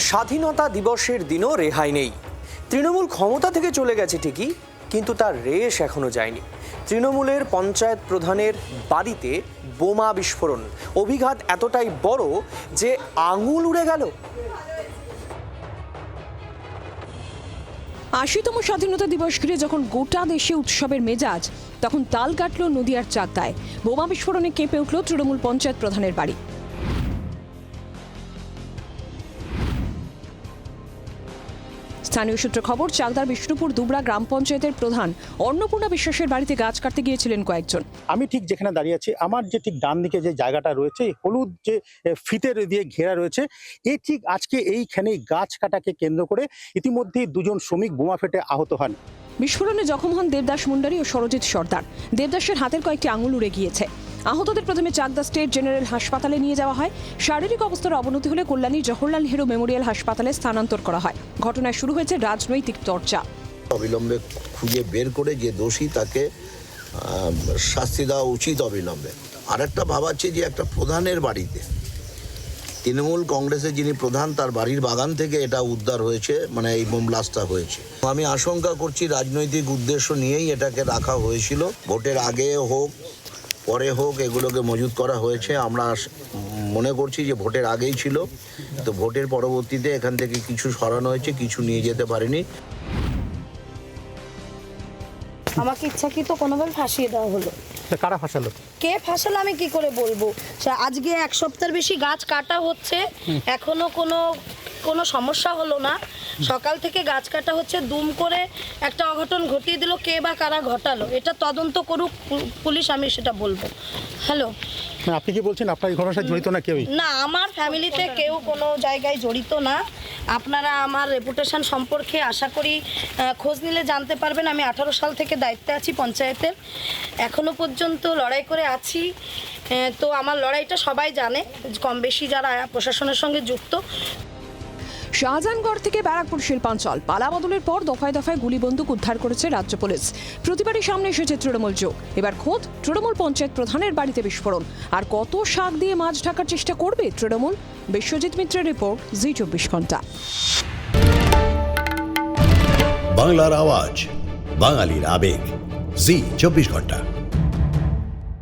স্বাধীনতা দিবসের দিনও রেহাই নেই। তৃণমূল ক্ষমতা থেকে চলে গেছে ঠিকই, কিন্তু তার রেশ এখনো যায়নি। তৃণমূলের পঞ্চায়েত প্রধানের বাড়িতে বোমা বিস্ফোরণ, অভিঘাত এতটাই বড় যে আঙুল উড়ে গেল। ৮০তম স্বাধীনতা দিবস ঘিরে যখন গোটা দেশে উৎসবের মেজাজ, তখন তাল কাটল নদিয়ার চাকদায়। বোমা বিস্ফোরণে কেঁপে উঠল তৃণমূল পঞ্চায়েত প্রধানের বাড়ি। স্থানীয় সূত্রে খবর, চাকদার বিষ্ণুপুর দুবরা গ্রাম পঞ্চায়েতের প্রধান অন্নপূর্ণা বিশ্বাসের বাড়িতে গাছ কাটতে গিয়েছিলেন কয়েকজন। আমি ঠিক যেখানে দাঁড়িয়ে আছি, আমার যে ঠিক ডান দিকে যে জায়গাটা রয়েছে, হলুদ যে ফিতের দিয়ে ঘেরা রয়েছে, এই ঠিক আজকে এইখানেই গাছ কাটাকে কেন্দ্র করে ইতিমধ্যেই দুজন শ্রমিক বোমা ফেটে আহত হন। বিস্ফোরণে জখম হন দেবদাস মুন্ডারি ও সরজিৎ সর্দার। দেবদাসের হাতের কয়েকটি আঙুল উড়ে গিয়েছে। আহতদের প্রথমে চাকদা স্টেট জেনারেল হাসপাতালে নিয়ে যাওয়া হয়। শারীরিক অবস্থার অবনতি হলে কল্যাণী জওহরলাল নেহরু মেমোরিয়াল হাসপাতালে স্থানান্তর করা হয়। ঘটনায় শুরু হয়েছে রাজনৈতিক চর্চা। অবিলম্বে খুঁজে বের করে যে দোষী তাকে শাস্তি দেওয়া উচিত অবিলম্বে। আরেকটা ভাবাচ্ছে যে একটা প্রধানের বাড়িতে, তৃণমূল কংগ্রেসের যিনি প্রধান, তার বাড়ির বাগান থেকে এটা উদ্ধার হয়েছে, মানে এই বোম ব্লাস্টটা হয়েছে। আমি আশঙ্কা করছি রাজনৈতিক উদ্দেশ্য নিয়েই এটাকে রাখা হয়েছিল। ভোটের আগে হোক পরে হোক এগুলোকে মজুত করা হয়েছে। আমরা মনে করছি যে ভোটের আগেই ছিল, তো ভোটের পরবর্তীতে এখান থেকে কিছু সরানো হয়েছে, কিছু নিয়ে যেতে পারেনি। আমাকে ইচ্ছাকৃত কোনোভাবে ফাঁসিয়ে দেওয়া হলো। কারা ফাঁসালো? কে ফাঁসালো আমি কি করে বলবো? আজকে 1 সপ্তাহের বেশি গাছ কাটা হচ্ছে, এখনো কোনো সমস্যা হলো না। সকাল থেকে গাছ কাটা হচ্ছে, দুম করে একটা অঘটন ঘটিয়ে দিল। কে বা কারা ঘটালো এটা তদন্ত করুক পুলিশ, আমি সেটা বলবো। হ্যালো, আপনি কি বলছেন আপনার এই ঘটনার সাথে জড়িত না কেউই? না, আমার ফ্যামিলিতে কেউ কোনো জায়গায় জড়িত না। আপনারা আমার রেপুটেশন সম্পর্কে আশা করি খোঁজ নিলে জানতে পারবেন। আমি 18 সাল থেকে দায়িত্বে আছি পঞ্চায়েতের, এখনো পর্যন্ত লড়াই করে আছি। তো আমার লড়াইটা সবাই জানে, কম বেশি যারা প্রশাসনের সঙ্গে যুক্ত। শাহজাহানগড় থেকে ব্যারাকপুর শিল্পাঞ্চল পালাবদলের পর দফায় দফায় গুলি বন্দুক উদ্ধার করেছে রাজ্য পুলিশ। প্রতিবারই সামনে এসেছে তৃণমূল যোগ। এবার খোদ তৃণমূল পঞ্চায়েত প্রধানের বাড়িতে বিস্ফোরণ। আর কত শাক দিয়ে মাছ ঢাকার চেষ্টা করবে তৃণমূল? বিশ্বজিৎ মিত্রের রিপোর্ট, জি 24 ঘন্টা। বাংলার আওয়াজ, বাঙালির আবেগ, জি 24 ঘন্টা।